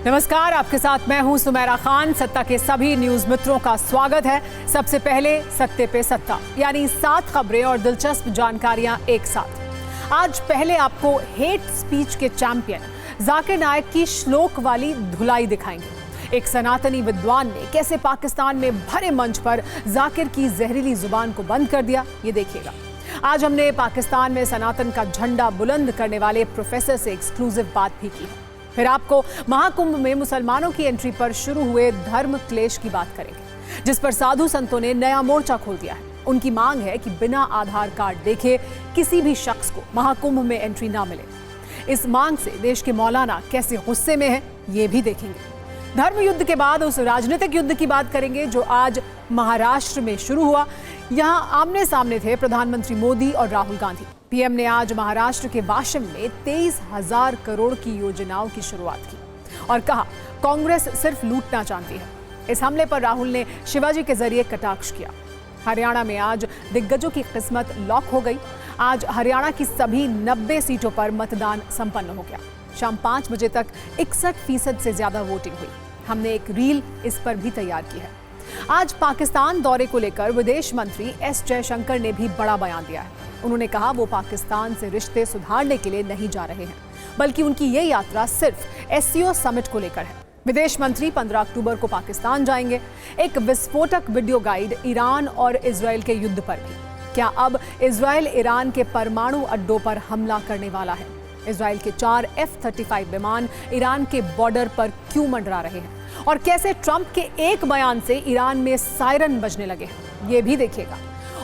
नमस्कार, आपके साथ मैं हूं सुमेरा खान। सत्ता के सभी न्यूज मित्रों का स्वागत है। सबसे पहले सत्ते पे सत्ता, यानी 7 खबरें और दिलचस्प जानकारियां एक साथ। आज पहले आपको हेट स्पीच के चैंपियन जाकिर नायक की श्लोक वाली धुलाई दिखाएंगे। एक सनातनी विद्वान ने कैसे पाकिस्तान में भरे मंच पर जाकिर की जहरीली जुबान को बंद कर दिया, ये देखिएगा। आज हमने पाकिस्तान में सनातन का झंडा बुलंद करने वाले प्रोफेसर से एक्सक्लूसिव बात भी की है। फिर आपको महाकुंभ में मुसलमानों की एंट्री पर शुरू हुए धर्म क्लेश की बात करेंगे, जिस पर साधु संतों ने नया मोर्चा खोल दिया है। उनकी मांग है कि बिना आधार कार्ड देखे किसी भी शख्स को महाकुंभ में एंट्री ना मिले। इस मांग से देश के मौलाना कैसे गुस्से में हैं, ये भी देखेंगे। धर्म युद्ध के बाद उस राजनीतिक युद्ध की बात करेंगे जो आज महाराष्ट्र में शुरू हुआ। यहां आमने सामने थे प्रधानमंत्री मोदी और राहुल गांधी। पीएम ने आज महाराष्ट्र के वाशिम में 23,000 करोड़ की योजनाओं की शुरुआत की और कहा कांग्रेस सिर्फ लूटना जानती है। इस हमले पर राहुल ने शिवाजी के जरिए कटाक्ष किया। हरियाणा में आज दिग्गजों की किस्मत लॉक हो गई। आज हरियाणा की सभी 90 सीटों पर मतदान संपन्न हो गया। शाम 5 बजे तक 61% से ज्यादा वोटिंग हुई। हमने एक रील इस पर भी तैयार की है। आज पाकिस्तान दौरे को लेकर विदेश मंत्री एस जयशंकर ने भी बड़ा बयान दिया है। उन्होंने कहा वो पाकिस्तान से रिश्ते सुधारने के लिए नहीं जा रहे हैं, बल्कि उनकी ये यात्रा सिर्फ एससीओ समिट को लेकर है। विदेश मंत्री 15 अक्टूबर को पाकिस्तान जाएंगे। एक विस्फोटक वीडियो गाइड ईरान और इजरायल के युद्ध पर भी। क्या अब इजरायल ईरान के परमाणु अड्डों पर हमला करने वाला है? इजरायल के 4 F-35 विमान ईरान के बॉर्डर पर क्यों मंडरा रहे हैं? और कैसे ट्रंप के एक बयान से ईरान में सायरन बजने लगे हैं, ये भी देखिएगा।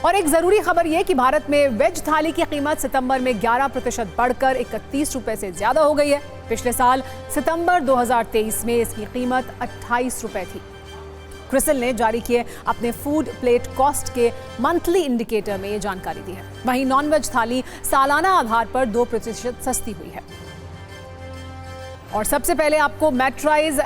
और एक जरूरी खबर यह कि भारत में वेज थाली की कीमत सितंबर में 11% बढ़कर 31 रुपए से ज्यादा हो गई है। पिछले साल सितंबर 2023 में इसकी कीमत 28 रुपए थी। क्रिसिल ने जारी किए अपने फूड प्लेट कॉस्ट के मंथली इंडिकेटर में ये जानकारी दी है। वहीं नॉनवेज थाली सालाना आधार पर 2% सस्ती हुई है। और सबसे पहले आपको मेट्राइज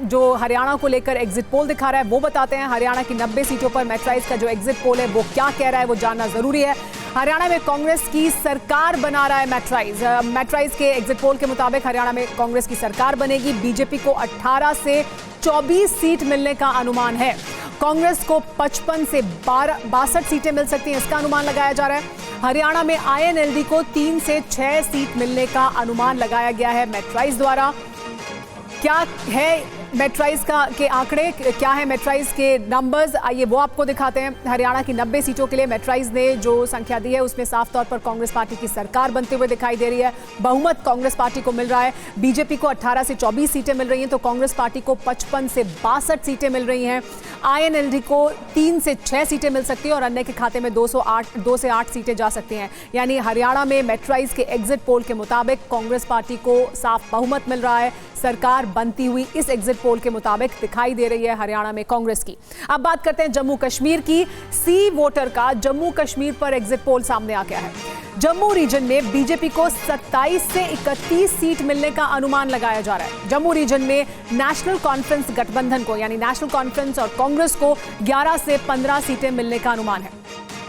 जो हरियाणा को लेकर एग्जिट पोल दिखा रहा है वो बताते हैं। हरियाणा की 90 सीटों पर मेट्राइज का जो एग्जिट पोल है वो क्या कह रहा है, वो जानना जरूरी है। हरियाणा में कांग्रेस की सरकार बना रहा है मेट्राइज। मेट्राइज के एग्जिट पोल के मुताबिक हरियाणा में कांग्रेस की सरकार बनेगी। बीजेपी को 18 से 24 सीट मिलने का अनुमान है। कांग्रेस को 55 से 62 सीटें मिल सकती हैं, इसका अनुमान लगाया जा रहा है। हरियाणा में आईएनएलडी को 3 से 6 सीट मिलने का अनुमान लगाया गया है मेट्राइज द्वारा। क्या है मेट्राइज के आंकड़े, क्या है मेट्राइज के नंबर्स, आइए वो आपको दिखाते हैं। हरियाणा की 90 सीटों के लिए मेट्राइज ने जो संख्या दी है उसमें साफ तौर पर कांग्रेस पार्टी की सरकार बनते हुए दिखाई दे रही है। बहुमत कांग्रेस पार्टी को मिल रहा है। बीजेपी को 18 से 24 सीटें मिल रही हैं, तो कांग्रेस पार्टी को 55 से 62 सीटें मिल रही हैं। आईएनएलडी को 3 से 6 सीटें मिल सकती हैं और अन्य के खाते में 2 से 8 सीटें जा सकती हैं। यानी हरियाणा में मेट्राइज के एग्जिट पोल के मुताबिक कांग्रेस पार्टी को साफ बहुमत मिल रहा है। सरकार बनती हुई इस एग्जिट पोल के मुताबिक दिखाई दे रही है हरियाणा में कांग्रेस की। अब बात करते हैं जम्मू कश्मीर की। सी वोटर का जम्मू कश्मीर पर एग्जिट पोल सामने आ गया है। जम्मू रीजन में बीजेपी को 27 से 31 सीट मिलने का अनुमान लगाया जा रहा है। जम्मू रीजन में नेशनल कॉन्फ्रेंस गठबंधन को, यानी नेशनल कॉन्फ्रेंस और कांग्रेस को 11 से 15 सीटें मिलने का अनुमान है।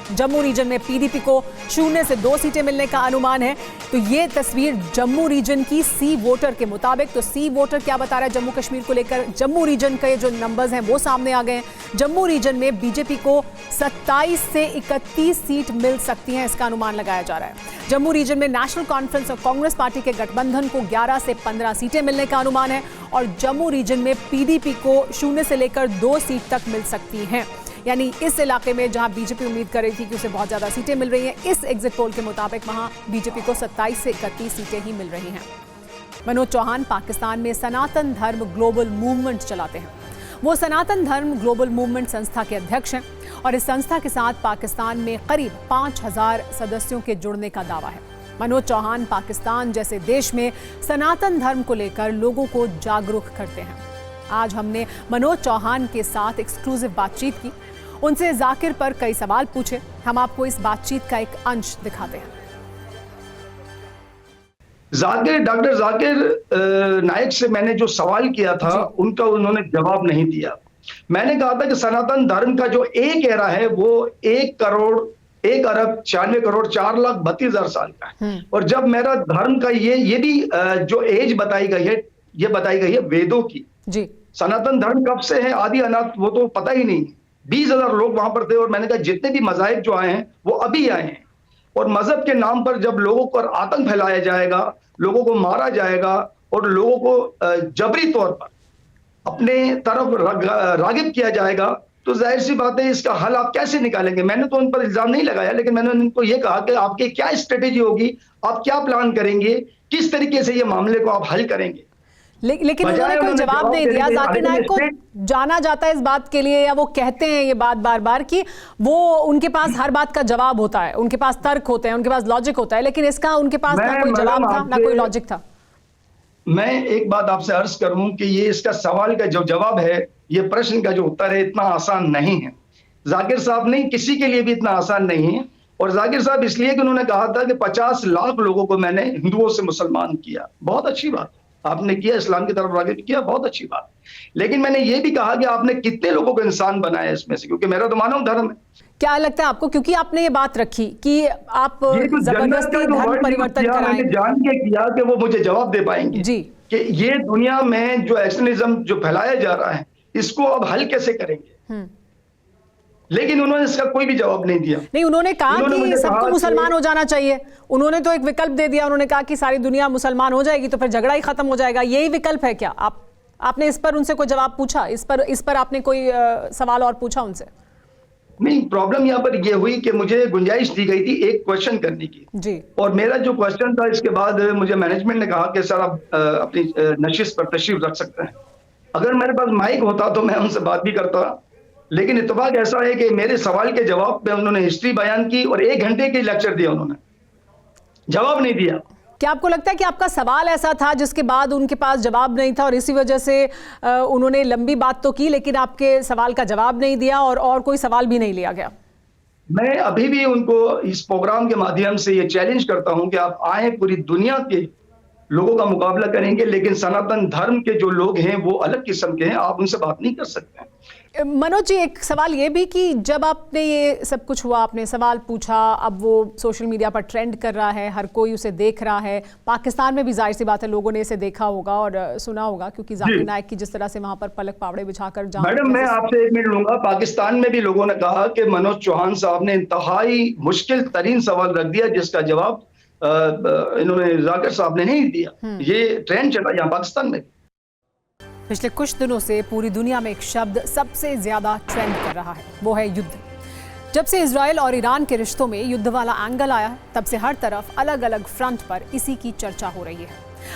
जम्मू रीजन में पीडीपी को 0 से 2 सीटें मिलने का अनुमान है। तो ये तस्वीर जम्मू रीजन की सी वोटर के मुताबिक। तो सी वोटर क्या बता रहा है जम्मू कश्मीर को लेकर? जम्मू रीजन के जो नंबर्स हैं वो सामने आ गए हैं। जम्मू रीजन में बीजेपी को 27 से 31 सीट मिल सकती हैं, इसका अनुमान लगाया जा रहा है। जम्मू रीजन में नेशनल कॉन्फ्रेंस और कांग्रेस पार्टी के गठबंधन को 11 से 15 सीटें मिलने का अनुमान है। और जम्मू रीजन में पीडीपी को 0 से लेकर 2 सीट तक मिल सकती हैं। यानी इस इलाके में जहां बीजेपी उम्मीद कर रही थी कि उसे बहुत ज्यादा सीटें मिल रही हैं, इस एग्जिट पोल के मुताबिक वहां बीजेपी को 27 से 31 सीटें ही मिल रही हैं। मनोज चौहान पाकिस्तान में सनातन धर्म ग्लोबल मूवमेंट चलाते हैं। वो सनातन धर्म ग्लोबल मूवमेंट संस्था के अध्यक्ष हैं और इस संस्था के साथ पाकिस्तान में करीब 5,000 सदस्यों के जुड़ने का दावा है। मनोज चौहान पाकिस्तान जैसे देश में सनातन धर्म को लेकर लोगों को जागरूक करते हैं। आज हमने मनोज चौहान के साथ एक्सक्लूसिव बातचीत की। उनसे जाकिर पर कई सवाल पूछे। हम आपको इस बातचीत का एक अंश दिखाते हैं। डॉक्टर जाकिर नायक से मैंने जो सवाल किया था उनका उन्होंने जवाब नहीं दिया। मैंने कहा था कि सनातन धर्म का जो एक एरा है वो 1 अरब 96 करोड़ 4,32,000 साल का है। और जब मेरा धर्म का ये भी जो एज बताई गई है ये बताई गई है वेदों की। जी। सनातन धर्म कब से है, आदि अनाथ, वो तो पता ही नहीं। 20,000 लोग वहां पर थे और मैंने कहा जितने भी मजाहिब जो आए हैं वो अभी आए हैं। और मजहब के नाम पर जब लोगों पर आतंक फैलाया जाएगा, लोगों को मारा जाएगा और लोगों को जबरी तौर पर अपने तरफ रागिब किया जाएगा, तो जाहिर सी बात है इसका हल आप कैसे निकालेंगे। मैंने तो उन पर इल्जाम नहीं लगाया, लेकिन मैंने उनको ये कहा कि आपकी क्या स्ट्रेटेजी होगी, आप क्या प्लान करेंगे, किस तरीके से ये मामले को आप हल करेंगे। लेकिन उन्होंने कोई जवाब नहीं दिया। जाकिर नाइक को जाना जाता है इस बात के लिए, या वो कहते हैं ये बात बार बार कि वो उनके पास हर बात का जवाब होता है, उनके पास तर्क होते हैं, उनके पास लॉजिक होता है, लेकिन इसका उनके पास ना कोई जवाब था ना कोई लॉजिक था। मैं एक बात आपसे अर्ज करूं कि ये इसका सवाल का जो जवाब है, ये प्रश्न का जो उत्तर है, इतना आसान नहीं है। जाकिर साहब नहीं, किसी के लिए भी इतना आसान नहीं है। और जाकिर साहब इसलिए कि उन्होंने कहा था कि 50 लाख लोगों को मैंने हिंदुओं से मुसलमान किया। बहुत अच्छी बात आपने किया, इस्लाम की तरफ रागिब किया, बहुत अच्छी बात। लेकिन मैंने ये भी कहा कि आपने कितने लोगों को इंसान बनाया इसमें से, क्योंकि मेरा तो मानव धर्म है। क्या लगता है आपको, क्योंकि आपने ये बात रखी कि आप जबरदस्ती धर्म परिवर्तन कराएंगे, जान के किया कि वो मुझे जवाब दे पाएंगे जी, कि ये दुनिया में जो एक्सट्रीमिज्म जो फैलाया जा रहा है इसको अब हल कैसे करेंगे। लेकिन उन्होंने इसका कोई भी जवाब नहीं दिया। नहीं, उन्होंने कहा कि सबको मुसलमान हो जाना चाहिए। उन्होंने तो एक विकल्प दे दिया, उन्होंने कहा कि सारी दुनिया मुसलमान हो जाएगी तो फिर झगड़ा ही खत्म हो जाएगा। यही विकल्प है क्या? आपने इस पर उनसे कोई जवाब पूछा? इस पर आपने कोई सवाल और पूछा उनसे? नहीं, प्रॉब्लम यहाँ पर यह हुई कि मुझे गुंजाइश दी गई थी एक क्वेश्चन करने की जी, और मेरा जो क्वेश्चन था, इसके बाद मुझे मैनेजमेंट ने कहा कि सर आप अपनी नशिश पर तशरीफ रख सकते हैं। अगर मेरे पास माइक होता तो मैं उनसे बात भी करता, लेकिन इत्तेफाक ऐसा है कि मेरे सवाल के जवाब पे उन्होंने हिस्ट्री बयान की और 1 घंटे के लेक्चर दिया, उन्होंने जवाब नहीं दिया। क्या आपको लगता है कि आपका सवाल ऐसा था जिसके बाद उनके पास जवाब नहीं था और इसी वजह से उन्होंने लंबी बात तो की लेकिन आपके सवाल का जवाब नहीं दिया और कोई सवाल भी नहीं लिया गया? मैं अभी भी उनको इस प्रोग्राम के माध्यम से ये चैलेंज करता हूं कि आप आए, पूरी दुनिया के लोगों का मुकाबला करेंगे, लेकिन सनातन धर्म के जो लोग हैं वो अलग किस्म के हैं, आप उनसे बात नहीं कर सकते। मनोज जी, एक सवाल ये भी कि जब आपने ये सब कुछ हुआ, आपने सवाल पूछा, अब वो सोशल मीडिया पर ट्रेंड कर रहा है, हर कोई उसे देख रहा है, पाकिस्तान में भी जाहिर सी बात है लोगों ने इसे देखा होगा और सुना होगा, क्योंकि जाकिर नाइक की जिस तरह से वहां पर पलक पावड़े बिछाकर मैडम, मैं आपसे 1 मिनट लूंगा। पाकिस्तान में भी लोगों ने कहा कि मनोज चौहान साहब ने इंतहाई मुश्किल तरीन सवाल रख दिया जिसका जवाब इन्होंने जाकिर साहब ने नहीं दिया। ये ट्रेंड चला यहाँ पाकिस्तान में। पिछले कुछ दिनों से पूरी दुनिया में एक शब्द सबसे ज्यादा ट्रेंड कर रहा है, वो है युद्ध। जब से इजराइल और ईरान के रिश्तों में युद्ध वाला एंगल आया, तब से हर तरफ अलग अलग फ्रंट पर इसी की चर्चा हो रही है।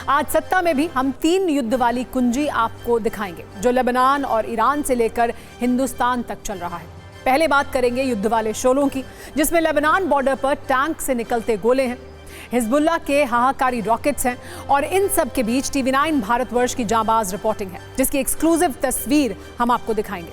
आज सत्ता में भी हम 3 युद्ध वाली कुंजी आपको दिखाएंगे जो लेबनान और ईरान से लेकर हिंदुस्तान तक चल रहा है। पहले बात करेंगे युद्ध वाले शोलों की, जिसमें लेबनान बॉर्डर पर टैंक से निकलते गोले हैं, हिजबुल्लाह के हाहाकारी रॉकेट्स हैं और इन सब के बीच TV9 भारतवर्ष की जांबाज रिपोर्टिंग है, जिसकी एक्सक्लूसिव तस्वीर हम आपको दिखाएंगे।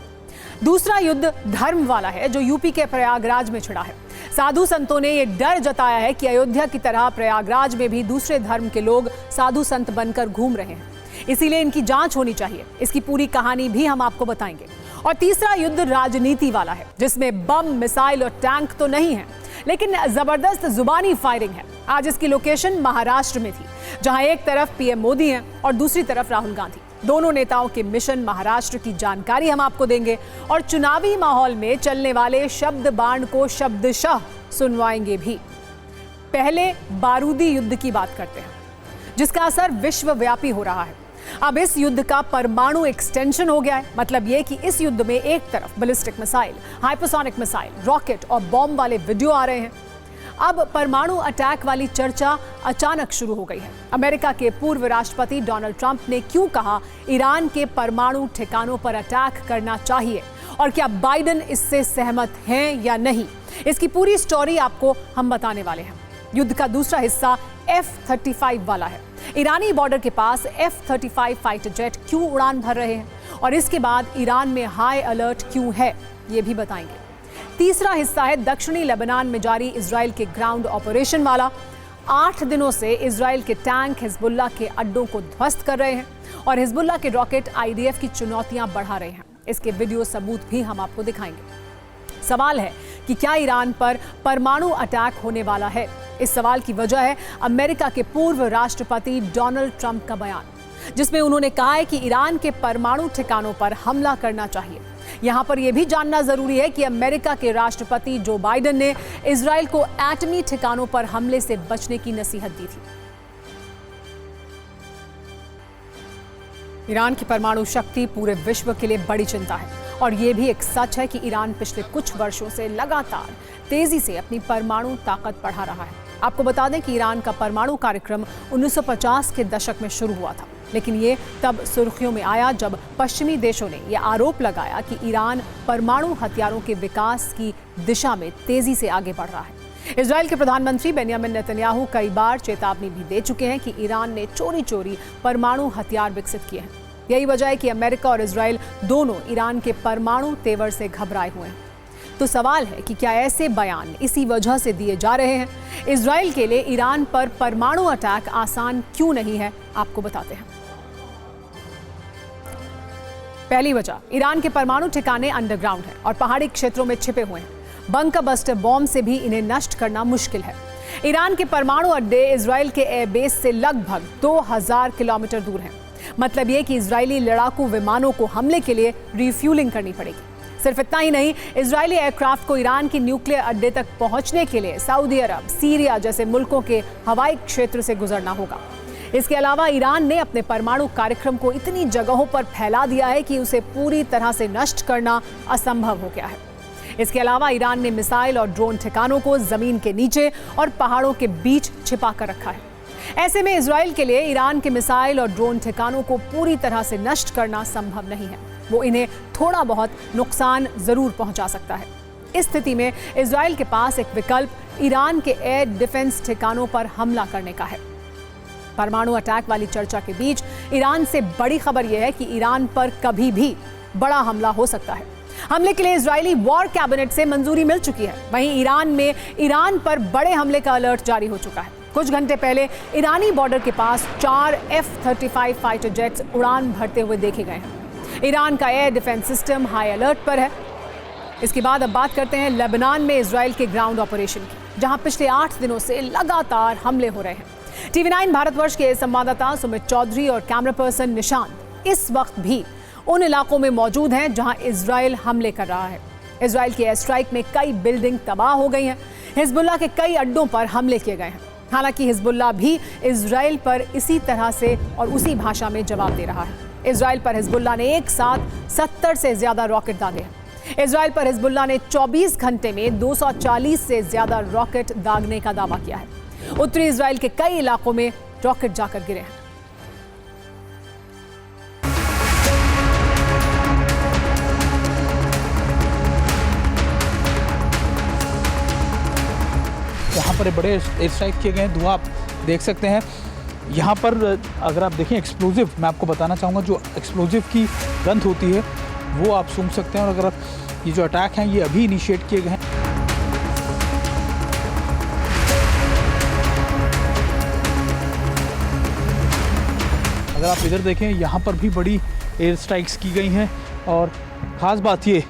दूसरा युद्ध धर्म वाला है जो यूपी के प्रयागराज में छिड़ा है। साधु संतों ने यह डर जताया है कि अयोध्या की तरह प्रयागराज में भी दूसरे धर्म के लोग साधु संत बनकर घूम रहे हैं, इसीलिए इनकी जांच होनी चाहिए। इसकी पूरी कहानी भी हम आपको बताएंगे। और तीसरा युद्ध राजनीति वाला है, जिसमें बम, मिसाइल और टैंक तो नहीं है, लेकिन जबरदस्त जुबानी फायरिंग है। आज इसकी लोकेशन महाराष्ट्र में थी, जहां एक तरफ PM मोदी हैं और दूसरी तरफ राहुल गांधी। दोनों नेताओं के मिशन महाराष्ट्र की जानकारी हम आपको देंगे और चुनावी माहौल में चलने वाले शब्द बाण को शब्दशः सुनवाएंगे भी। पहले बारूदी युद्ध की बात करते हैं, जिसका असर विश्वव्यापी हो रहा है। अब इस युद्ध का परमाणु एक्सटेंशन हो गया है। मतलब यह कि इस युद्ध में एक तरफ ballistic missile, hypersonic missile, rocket और बॉम्ब वाले वीडियो आ रहे हैं। अब परमाणु अटैक वाली चर्चा अचानक शुरू हो गई है। अमेरिका के पूर्व राष्ट्रपति डोनाल्ड ट्रंप ने क्यों कहा ईरान के परमाणु ठिकानों पर अटैक करना चाहिए, और क्या बाइडेन इससे सहमत हैं या नहीं, इसकी पूरी स्टोरी आपको हम बताने वाले हैं। युद्ध का दूसरा हिस्सा F-35 वाला है। ईरानी बॉर्डर के पास F-35 फाइटर जेट क्यों उड़ान भर रहे हैं और इसके बाद ईरान में हाई अलर्ट क्यों है, ये भी बताएंगे। तीसरा हिस्सा है दक्षिणी लेबनान में जारी इजराइल के ग्राउंड ऑपरेशन वाला। 8 दिनों से इजराइल के टैंक हिजबुल्लाह के अड्डों को ध्वस्त कर रहे हैं और हिजबुल्लाह के रॉकेट IDF की चुनौतियां बढ़ा रहे हैं। इसके वीडियो सबूत भी हम आपको दिखाएंगे। सवाल है कि क्या ईरान पर परमाणु अटैक होने वाला है? इस सवाल की वजह है अमेरिका के पूर्व राष्ट्रपति डोनाल्ड ट्रंप का बयान। जिसमें उन्होंने कहा है कि ईरान के परमाणु ठिकानों पर हमला करना चाहिए। यहां पर यह भी जानना जरूरी है कि अमेरिका के राष्ट्रपति जो बाइडेन ने इजराइल को एटमी ठिकानों पर हमले से बचने की नसीहत दी थी। ईरान की परमाणु शक्ति पूरे विश्व के लिए बड़ी चिंता है और यह भी एक सच है कि ईरान पिछले कुछ वर्षों से लगातार तेजी से अपनी परमाणु ताकत बढ़ा रहा है। आपको बता दें कि ईरान का परमाणु कार्यक्रम 1950 के दशक में शुरू हुआ था, लेकिन ये तब सुर्खियों में आया जब पश्चिमी देशों ने यह आरोप लगाया कि ईरान परमाणु हथियारों के विकास की दिशा में तेजी से आगे बढ़ रहा है। इजराइल के प्रधानमंत्री बेंयामिन नेतन्याहू कई बार चेतावनी भी दे चुके हैं कि ईरान ने चोरी चोरी परमाणु हथियार विकसित किए हैं। यही वजह है कि अमेरिका और इजराइल दोनों ईरान के परमाणु तेवर से घबराए हुए हैं। तो सवाल है कि क्या ऐसे बयान इसी वजह से दिए जा रहे हैं? इजराइल के लिए ईरान पर परमाणु अटैक आसान क्यों नहीं है, आपको बताते हैं। पहली वजह, ईरान के परमाणु ठिकाने अंडरग्राउंड हैं और पहाड़ी क्षेत्रों में छिपे हुए हैं। बंकर बस्टर बॉम्ब से भी इन्हें नष्ट करना मुश्किल है। ईरान के परमाणु अड्डे इजराइल के एयरबेस से लगभग 2000 किलोमीटर दूर हैं। मतलब ये कि इजरायली लड़ाकू विमानों को हमले के लिए रिफ्यूलिंग करनी पड़ेगी। सिर्फ इतना ही नहीं, इजरायली एयरक्राफ्ट को ईरान की न्यूक्लियर अड्डे तक पहुंचने के लिए सऊदी अरब, सीरिया जैसे मुल्कों के हवाई क्षेत्र से गुजरना होगा। इसके अलावा ईरान ने अपने परमाणु कार्यक्रम को इतनी जगहों पर फैला दिया है कि उसे पूरी तरह से नष्ट करना असंभव हो गया है। इसके अलावा ईरान ने मिसाइल और ड्रोन ठिकानों को जमीन के नीचे और पहाड़ों के बीच छिपा कर रखा है। ऐसे में इजराइल के लिए ईरान के मिसाइल और ड्रोन ठिकानों को पूरी तरह से नष्ट करना संभव नहीं है। वो इन्हें थोड़ा बहुत नुकसान जरूर पहुंचा सकता है। इस स्थिति में इजराइल के पास एक विकल्प ईरान के एयर डिफेंस ठिकानों पर हमला करने का है। परमाणु अटैक वाली चर्चा के बीच ईरान से बड़ी खबर यह है कि ईरान पर कभी भी बड़ा हमला हो सकता है। हमले के लिए इजरायली वॉर कैबिनेट से मंजूरी मिल चुकी है। वहीं ईरान में ईरान पर बड़े हमले का अलर्ट जारी हो चुका है। कुछ घंटे पहले ईरानी बॉर्डर के पास 4 F-35 फाइटर जेट्स उड़ान भरते हुए देखे गए हैं। ईरान का air defence system high alert पर है। इसके बाद अब बात करते हैं लेबनान में इजराइल के ग्राउंड ऑपरेशन की, जहां पिछले 8 दिनों से लगातार हमले हो रहे हैं। TV9 भारतवर्ष के संवाददाता सुमित चौधरी और कैमरा पर्सन निशांत इस वक्त भी उन इलाकों में मौजूद हैं जहां इजराइल हमले कर रहा है। इजराइल के एयर स्ट्राइक में कई बिल्डिंग तबाह हो गई हैं। हिजबुल्लाह के कई अड्डों पर हमले किए गए हैं। हालांकि हिजबुल्लाह भी इजराइल पर इसी तरह से और उसी भाषा में जवाब दे रहा है। इजराइल पर हिजबुल्लाह ने एक साथ 70 से ज्यादा रॉकेट दागे हैं। इजराइल पर हिजबुल्लाह ने 24 घंटे में 240 से ज्यादा रॉकेट दागने का दावा किया है। उत्तरी इजराइल के कई इलाकों में रॉकेट जाकर गिरे हैं। यहाँ पर बड़े एयर स्ट्राइक किए गए हैं, धुआं आप देख सकते हैं। यहाँ पर अगर आप देखें एक्सप्लोजिव, मैं आपको बताना चाहूँगा, जो एक्सप्लोजिव की गंध होती है वो आप सूंघ सकते हैं। और अगर ये जो अटैक हैं ये अभी इनिशिएट किए गए हैं। अगर आप इधर देखें, यहाँ पर भी बड़ी एयर स्ट्राइक्स की गई हैं। और ख़ास बात ये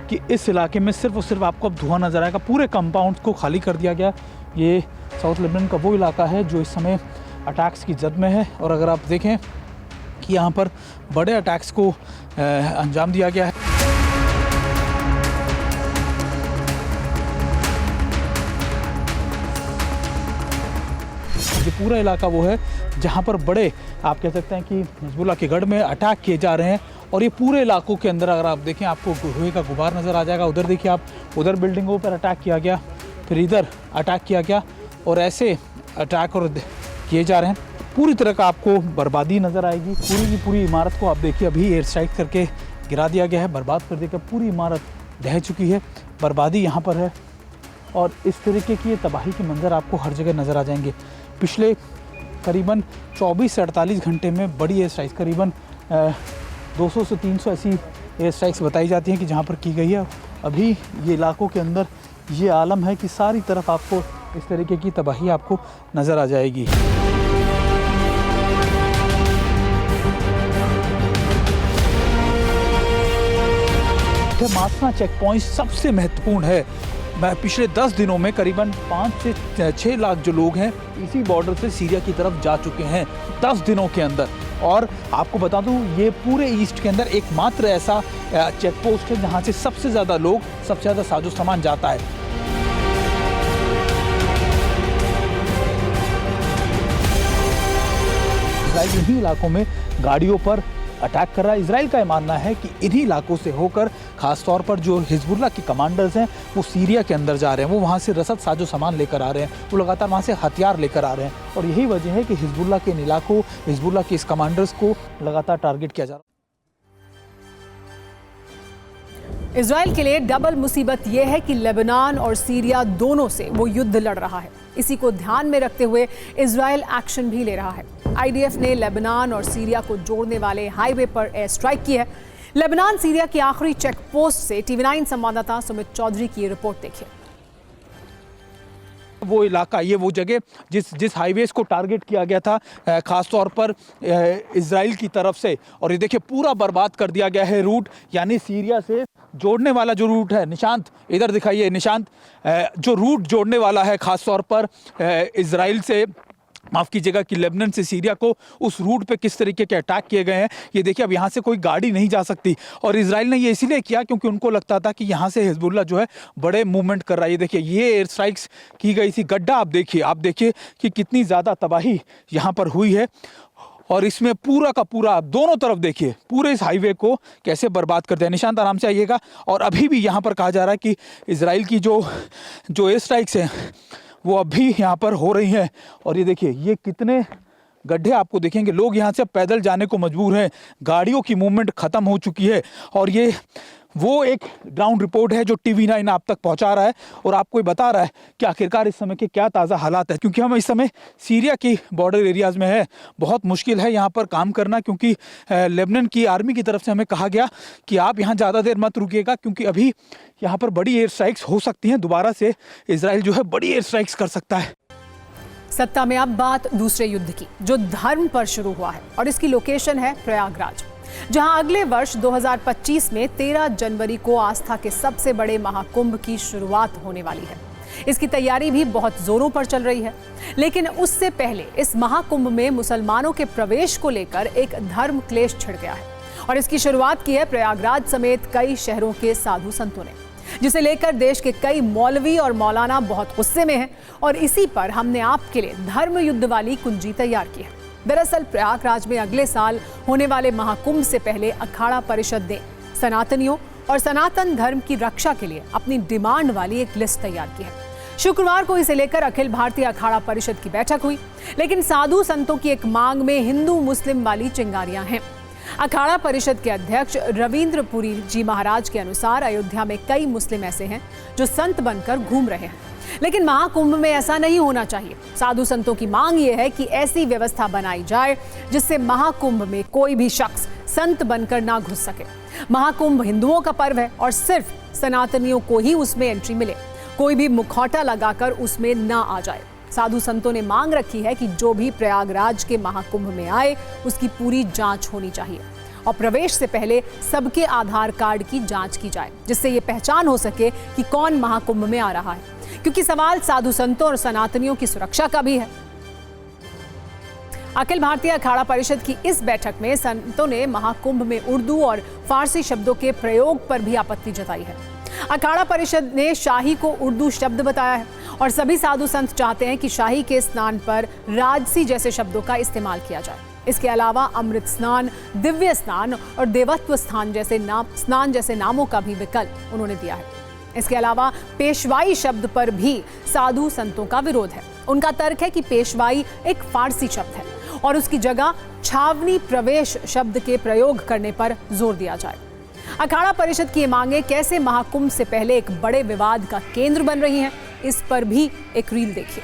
कि इस इलाके में सिर्फ और सिर्फ आपको अब धुआं नज़र आएगा। पूरे कंपाउंड को खाली कर दिया गया। ये साउथ लेबनान का वो इलाका है जो इस समय अटैक्स की जद में है। और अगर आप देखें कि यहाँ पर बड़े अटैक्स को अंजाम दिया गया है। ये पूरा इलाका वो है जहाँ पर बड़े, आप कह सकते हैं कि हिजबुल्लाह के गढ़ में अटैक किए जा रहे हैं। और ये पूरे इलाकों के अंदर अगर आप देखें आपको धुएं का गुबार नज़र आ जाएगा। उधर देखिए आप, उधर बिल्डिंगों पर अटैक किया गया, फिर इधर अटैक किया गया और ऐसे अटैक और किए जा रहे हैं। पूरी तरह का आपको बर्बादी नज़र आएगी। पूरी की पूरी इमारत को आप देखिए अभी एयर स्ट्राइक करके गिरा दिया गया है, बर्बाद कर दिया गया। पूरी इमारत ढह चुकी है, बर्बादी यहाँ पर है। और इस तरीके की ये तबाही के मंजर आपको हर जगह नज़र आ जाएंगे। पिछले करीबन 24 से 48 घंटे में बड़ी एयर स्ट्राइक्स, करीबन 200 से 300 ऐसी एयर स्ट्राइक्स बताई जाती हैं कि जहाँ पर की गई है। अभी ये इलाकों के अंदर ये आलम है कि सारी तरफ आपको इस तरीके की तबाही आपको नज़र आ जाएगी। मासना चेक पॉइंट सबसे महत्वपूर्ण है। पिछले 10 दिनों में करीबन 5 से 6 लाख जो लोग हैं इसी बॉर्डर से सीरिया की तरफ जा चुके हैं 10 दिनों के अंदर। और आपको बता दूं ये पूरे ईस्ट के अंदर एकमात्र ऐसा चेक पोस्ट है जहां से सबसे ज़्यादा लोग, सबसे ज़्यादा साजो सामान जाता है। इजराइल इन्हीं इलाकों में गाड़ियों पर अटैक कर रहा है। इजराइल का ये मानना है कि इन्हीं इलाकों से होकर खासतौर पर जो हिजबुल्लाह के कमांडर्स हैं वो सीरिया के अंदर जा रहे हैं, वो वहाँ से रसद साजो सामान लेकर आ रहे हैं, वो लगातार वहाँ से हथियार लेकर आ रहे हैं और यही वजह है कि हिजबुल्लाह के इन इलाकों, हिजबुल्लाह के इस कमांडर्स को लगातार टारगेट किया जा रहा है। इजराइल के लिए डबल मुसीबत यह है कि लेबनान और सीरिया दोनों से वो युद्ध लड़ रहा है। इसी को ध्यान में रखते हुए इजराइल एक्शन भी ले रहा है। आईडीएफ ने लेबनान और सीरिया को जोड़ने वाले हाईवे पर एयर स्ट्राइक की है। लेबनान सीरिया की आखिरी चेक पोस्ट से टीवी9 संवाददाता सुमित चौधरी की रिपोर्ट देखिए। वो इलाका, ये वो जगह जिस हाईवेज को टारगेट किया गया था ख़ास तौर पर इजराइल की तरफ से, और ये देखिए पूरा बर्बाद कर दिया गया है रूट, यानी सीरिया से जोड़ने वाला जो रूट है, निशांत इधर दिखाइए, निशांत जो रूट जोड़ने वाला है ख़ास तौर पर इजराइल से, माफ़ कीजिएगा, कि लेबनान से सीरिया को, उस रूट पे किस तरीके के अटैक किए गए हैं। ये देखिए अब यहाँ से कोई गाड़ी नहीं जा सकती और इजराइल ने ये इसीलिए किया क्योंकि उनको लगता था कि यहाँ से हिजबुल्लाह जो है बड़े मूवमेंट कर रहा है। ये देखिए ये एयर स्ट्राइक्स की गई थी। गड्ढा आप देखिए कि कितनी ज़्यादा तबाही यहाँ पर हुई है और इसमें पूरा का पूरा दोनों तरफ देखिए पूरे इस हाईवे को कैसे बर्बाद कर दिया। निशांत आराम से आइएगा। और अभी भी यहाँ पर कहा जा रहा है कि इजराइल की जो एयर स्ट्राइक्स हैं वो अभी यहाँ पर हो रही हैं और ये देखिए ये कितने गड्ढे आपको देखेंगे। लोग यहाँ से पैदल जाने को मजबूर हैं, गाड़ियों की मूवमेंट ख़त्म हो चुकी है और ये वो एक ग्राउंड रिपोर्ट है जो टीवी9 आप तक पहुँचा रहा है और आपको ये बता रहा है कि आखिरकार इस समय के क्या ताज़ा हालात है, क्योंकि हम इस समय सीरिया की बॉर्डर एरियाज़ में है। बहुत मुश्किल है यहाँ पर काम करना क्योंकि लेबनान की आर्मी की तरफ से हमें कहा गया कि आप यहाँ ज़्यादा देर मत रुकिएगा क्योंकि अभी यहाँ पर बड़ी एयर स्ट्राइक्स हो सकती हैं। दोबारा से इजराइल जो है बड़ी एयर स्ट्राइक्स कर सकता है। सत्ता में अब बात दूसरे युद्ध की जो धर्म पर शुरू हुआ है और इसकी लोकेशन है प्रयागराज, जहां अगले वर्ष 2025 में 13 जनवरी को आस्था के सबसे बड़े महाकुंभ की शुरुआत होने वाली है। इसकी तैयारी भी बहुत जोरों पर चल रही है, लेकिन उससे पहले इस महाकुंभ में मुसलमानों के प्रवेश को लेकर एक धर्म क्लेश छिड़ गया है और इसकी शुरुआत की है प्रयागराज समेत कई शहरों के साधु संतों ने, जिसे लेकर देश के कई मौलवी और मौलाना बहुत गुस्से में हैं और इसी पर हमने आपके लिए धर्म युद्ध वाली कुंजी तैयार की है। दरअसल प्रयागराज में अगले साल होने वाले महाकुंभ से पहले अखाड़ा परिषद ने सनातनियों और सनातन धर्म की रक्षा के लिए अपनी डिमांड वाली एक लिस्ट तैयार की है। शुक्रवार को इसे लेकर अखिल भारतीय अखाड़ा परिषद की बैठक हुई, लेकिन साधु संतों की एक मांग में हिंदू मुस्लिम वाली चिंगारियां हैं। अखाड़ा परिषद के अध्यक्ष रविंद्र पुरी जी महाराज के अनुसार अयोध्या में कई मुस्लिम ऐसे हैं जो संत बनकर घूम रहे हैं, लेकिन महाकुंभ में ऐसा नहीं होना चाहिए। साधु संतों की मांग ये है कि ऐसी व्यवस्था बनाई जाए जिससे महाकुंभ में कोई भी शख्स संत बनकर ना घुस सके। महाकुंभ हिंदुओं का पर्व है और सिर्फ सनातनियों को ही उसमें एंट्री मिले, कोई भी मुखौटा लगाकर उसमें ना आ जाए। साधु संतों ने मांग रखी है कि जो भी प्रयागराज के महाकुंभ में आए उसकी पूरी जांच होनी चाहिए और प्रवेश से पहले सबके आधार कार्ड की जांच की जाए, जिससे ये पहचान हो सके कि कौन महाकुंभ में आ रहा है, क्योंकि सवाल साधु संतों और सनातनियों की सुरक्षा का भी है। अखिल भारतीय अखाड़ा परिषद की इस बैठक में संतों ने महाकुंभ में उर्दू और फारसी शब्दों के प्रयोग पर भी आपत्ति जताई है। अखाड़ा परिषद ने शाही को उर्दू शब्द बताया है और सभी साधु संत चाहते हैं कि शाही के स्नान पर राजसी जैसे शब्दों का इस्तेमाल किया जाए। इसके अलावा अमृत स्नान, दिव्य स्नान और देवत्व स्नान जैसे नामों का भी विकल्प उन्होंने दिया है। इसके अलावा पेशवाई शब्द पर भी साधु संतों का विरोध है। उनका तर्क है कि पेशवाई एक फारसी शब्द है और उसकी जगह छावनी प्रवेश शब्द के प्रयोग करने पर जोर दिया जाए। अखाड़ा परिषद की ये मांगे कैसे महाकुंभ से पहले एक बड़े विवाद का केंद्र बन रही हैं, इस पर भी एक रील देखिए।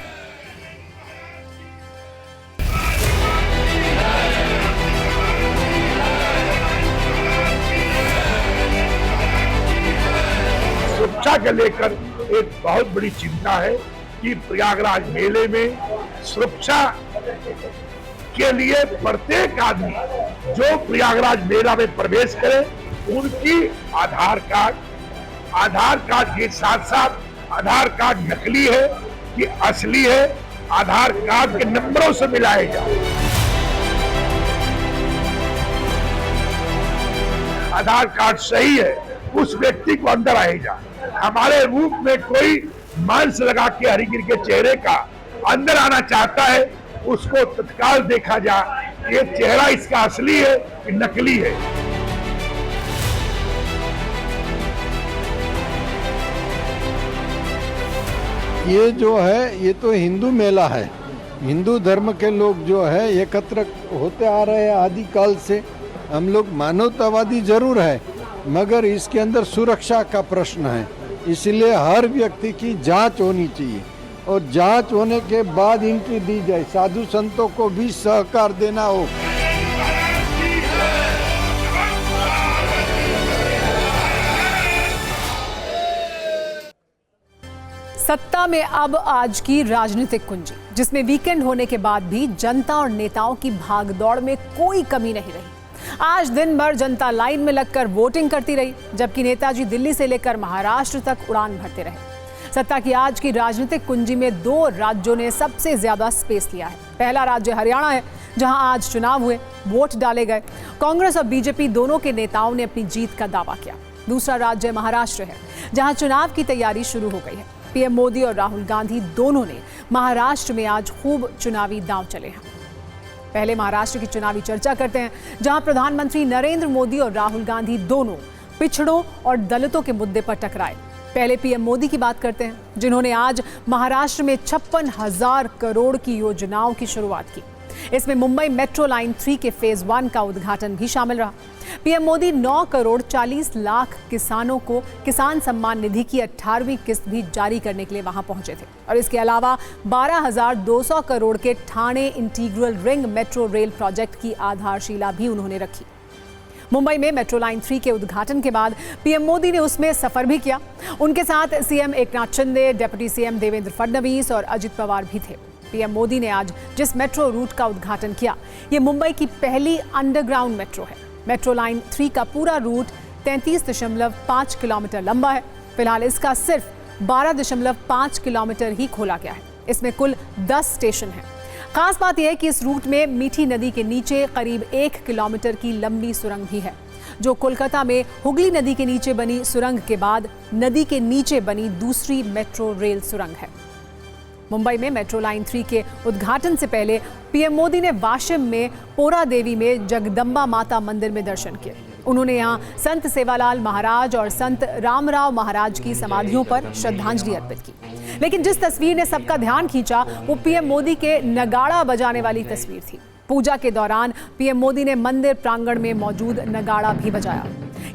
सुरक्षा को लेकर एक बहुत बड़ी चिंता है कि प्रयागराज मेले में सुरक्षा के लिए प्रत्येक आदमी जो प्रयागराज मेला में प्रवेश करे उनकी आधार कार्ड के साथ साथ आधार कार्ड नकली है कि असली है, आधार कार्ड के नंबरों से मिलाए जाए। आधार कार्ड सही है उस व्यक्ति को अंदर आए जा। हमारे रूप में कोई मांस लगा के हरिगिर के चेहरे का अंदर आना चाहता है, उसको तत्काल देखा जा ये चेहरा इसका असली है कि नकली है। ये जो है ये तो हिंदू मेला है। हिंदू धर्म के लोग जो है एकत्र होते आ रहे हैं आदिकाल से। हम लोग मानवतावादी जरूर है, मगर इसके अंदर सुरक्षा का प्रश्न है। इसलिए हर व्यक्ति की जांच होनी चाहिए और जांच होने के बाद इनकी दी जाए। साधु संतों को भी सहकार देना हो। सत्ता में अब आज की राजनीतिक कुंजी, जिसमें वीकेंड होने के बाद भी जनता और नेताओं की भागदौड़ में कोई कमी नहीं रही। आज दिन भर जनता लाइन में लगकर वोटिंग करती रही, जबकि नेताजी दिल्ली से लेकर महाराष्ट्र तक उड़ान भरते रहे। सत्ता की आज की राजनीतिक कुंजी में 2 राज्यों ने सबसे ज्यादा स्पेस लिया है। पहला राज्य हरियाणा है, जहां आज चुनाव हुए, वोट डाले गए। कांग्रेस और बीजेपी दोनों के नेताओं ने अपनी जीत का दावा किया। दूसरा राज्य महाराष्ट्र है, जहां चुनाव की तैयारी शुरू हो गई है। पीएम मोदी और राहुल गांधी दोनों ने महाराष्ट्र में आज खूब चुनावी दांव चले हैं। पहले महाराष्ट्र की चुनावी चर्चा करते हैं, जहां प्रधानमंत्री नरेंद्र मोदी और राहुल गांधी दोनों पिछड़ों और दलितों के मुद्दे पर टकराए। पहले पीएम मोदी की बात करते हैं, जिन्होंने आज महाराष्ट्र में 56,000 करोड़ की योजनाओं की शुरुआत की। इसमें मुंबई मेट्रो लाइन 3 के फेज 1 का उद्घाटन भी शामिल रहा। पीएम मोदी 9 करोड़ 40 लाख किसानों को किसान सम्मान निधि की 18वीं किस्त भी जारी करने के लिए वहां पहुंचे थे और इसके अलावा 12,200 करोड़ के Thane integral ring metro rail project की आधारशिला भी उन्होंने रखी। मुंबई में मेट्रो लाइन 3 के उद्घाटन के बाद पीएम मोदी ने उसमें सफर भी किया। उनके साथ CM Eknath Shinde, deputy CM Devendra Fadnavis और अजित पवार भी थे। पीएम मोदी ने आज जिस मेट्रो रूट का उद्घाटन किया, ये मुंबई की पहली अंडरग्राउंड मेट्रो है। मेट्रो लाइन 3 का पूरा रूट 33.5 किलोमीटर लंबा है। फिलहाल इसका सिर्फ 12.5 किलोमीटर ही खोला गया है। इसमें कुल 10 स्टेशन हैं। खास बात यह है कि इस रूट में मीठी नदी के नीचे करीब 1 किलोमीटर की लंबी सुरंग भी है, जो कोलकाता में हुगली नदी के नीचे बनी सुरंग के बाद नदी के नीचे बनी दूसरी मेट्रो रेल सुरंग है। मुंबई में मेट्रो लाइन 3 के उद्घाटन से पहले पीएम मोदी ने वाशिम में पोरा देवी में जगदम्बा माता मंदिर में दर्शन किए। उन्होंने यहां संत सेवालाल महाराज और संत रामराव महाराज की समाधियों पर श्रद्धांजलि अर्पित की। लेकिन जिस तस्वीर ने सबका ध्यान खींचा, वो पीएम मोदी के नगाड़ा बजाने वाली तस्वीर थी। पूजा के दौरान पीएम मोदी ने मंदिर प्रांगण में मौजूद नगाड़ा भी बजाया।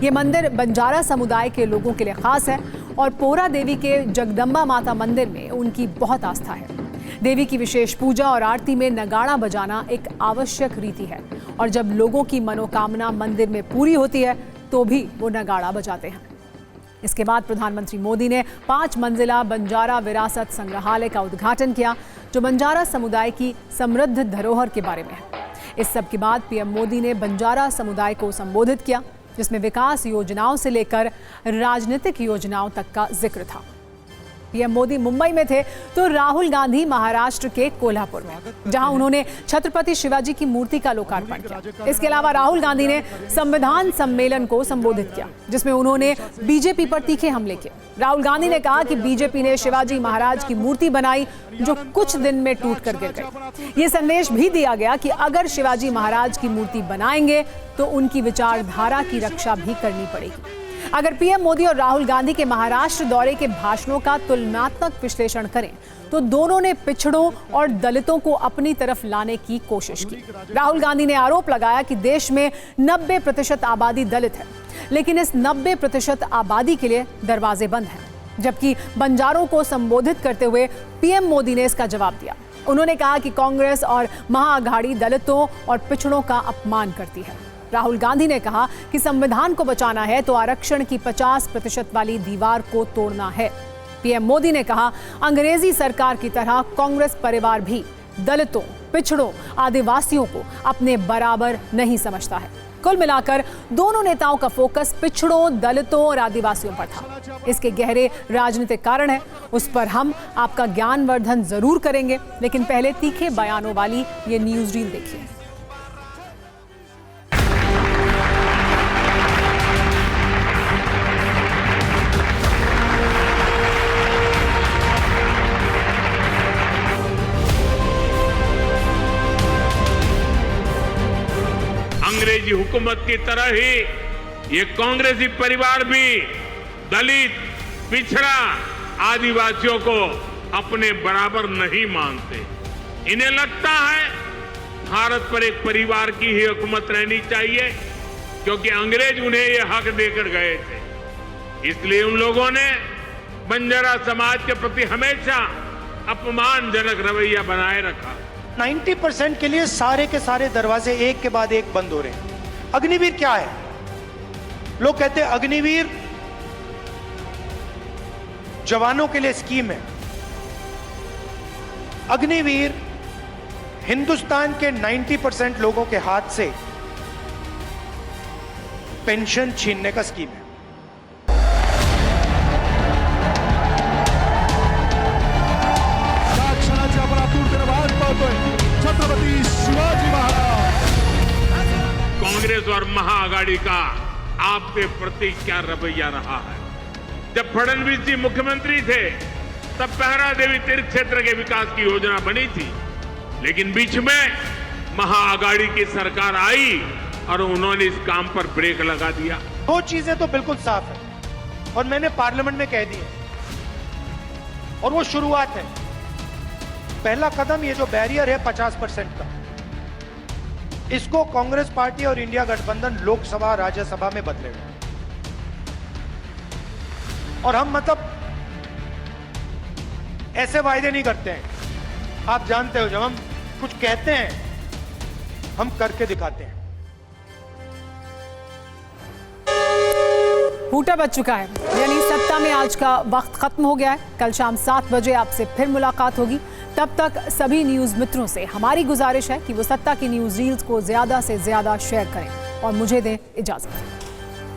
ये मंदिर बंजारा समुदाय के लोगों के लिए खास है और पोरा देवी के जगदम्बा माता मंदिर में उनकी बहुत आस्था है। देवी की विशेष पूजा और आरती में नगाड़ा बजाना एक आवश्यक रीति है और जब लोगों की मनोकामना मंदिर में पूरी होती है तो भी वो नगाड़ा बजाते हैं। इसके बाद प्रधानमंत्री मोदी ने 5 मंजिला बंजारा विरासत संग्रहालय का उद्घाटन किया, जो बंजारा समुदाय की समृद्ध धरोहर के बारे में है। इस सब के बाद पीएम मोदी ने बंजारा समुदाय को संबोधित किया, जिसमें विकास योजनाओं से लेकर राजनीतिक योजनाओं तक का जिक्र था। पीएम मोदी मुंबई में थे तो राहुल गांधी महाराष्ट्र के कोल्हापुर में, जहां उन्होंने छत्रपति शिवाजी की मूर्ति का लोकार्पण किया। इसके अलावा राहुल गांधी ने संविधान सम्मेलन को संबोधित किया, जिसमें उन्होंने बीजेपी पर तीखे हमले किए। राहुल गांधी ने कहा कि बीजेपी ने शिवाजी महाराज की मूर्ति बनाई, जो कुछ दिन में टूट कर गिर गई। ये संदेश भी दिया गया कि अगर शिवाजी महाराज की मूर्ति बनाएंगे तो उनकी विचारधारा की रक्षा भी करनी पड़ेगी। अगर पीएम मोदी और राहुल गांधी के महाराष्ट्र दौरे के भाषणों का तुलनात्मक विश्लेषण करें तो दोनों ने पिछड़ों और दलितों को अपनी तरफ लाने की कोशिश की। राहुल गांधी ने आरोप लगाया कि देश में 90% आबादी दलित है, लेकिन इस 90% आबादी के लिए दरवाजे बंद हैं। जबकि बंजारों को संबोधित करते हुए पीएम मोदी ने इसका जवाब दिया। उन्होंने कहा कि कांग्रेस और महाअघाड़ी दलितों और पिछड़ों का अपमान करती है। राहुल गांधी ने कहा कि संविधान को बचाना है तो आरक्षण की 50% वाली दीवार को तोड़ना है। पीएम मोदी ने कहा, अंग्रेजी सरकार की तरह कांग्रेस परिवार भी दलितों, पिछड़ों, आदिवासियों को अपने बराबर नहीं समझता है। कुल मिलाकर दोनों नेताओं का फोकस पिछड़ों, दलितों और आदिवासियों पर था। इसके गहरे राजनीतिक कारण है, उस पर हम आपका ज्ञानवर्धन जरूर करेंगे, लेकिन पहले तीखे बयानों वाली ये न्यूज रील देखिए। हुकूमत की तरह ही ये कांग्रेसी परिवार भी दलित, पिछड़ा, आदिवासियों को अपने बराबर नहीं मानते। इन्हें लगता है भारत पर एक परिवार की ही हुकूमत रहनी चाहिए, क्योंकि अंग्रेज उन्हें ये हक देकर गए थे। इसलिए उन लोगों ने बंजारा समाज के प्रति हमेशा अपमानजनक रवैया बनाए रखा। 90% के लिए सारे के सारे दरवाजे एक के बाद एक बंद हो रहे हैं। अग्निवीर क्या है? लोग कहते हैं अग्निवीर जवानों के लिए स्कीम है। अग्निवीर हिंदुस्तान के 90% लोगों के हाथ से पेंशन छीनने का स्कीम है। छत्रपती शिवाजी महाराज। कांग्रेस और महाआघाड़ी का आपके प्रति क्या रवैया रहा है? जब फडणवीस जी मुख्यमंत्री थे तब पहरा देवी तीर्थ क्षेत्र के विकास की योजना बनी थी, लेकिन बीच में महाआघाड़ी की सरकार आई और उन्होंने इस काम पर ब्रेक लगा दिया। दो चीजें तो बिल्कुल साफ है और मैंने पार्लियामेंट में कह दी है, और वो शुरुआत है। पहला कदम ये जो बैरियर है 50% का, इसको कांग्रेस पार्टी और इंडिया गठबंधन लोकसभा राज्यसभा में बदलेगा। और हम मतलब ऐसे वायदे नहीं करते हैं। आप जानते हो, जब हम कुछ कहते हैं हम करके दिखाते हैं। फूटा बच चुका है, यानी सत्ता में आज का वक्त खत्म हो गया है। कल शाम 7 बजे आपसे फिर मुलाकात होगी। तब तक सभी न्यूज मित्रों से हमारी गुजारिश है कि वो सत्ता की न्यूज रील्स को ज्यादा से ज्यादा शेयर करें और मुझे दें इजाजत।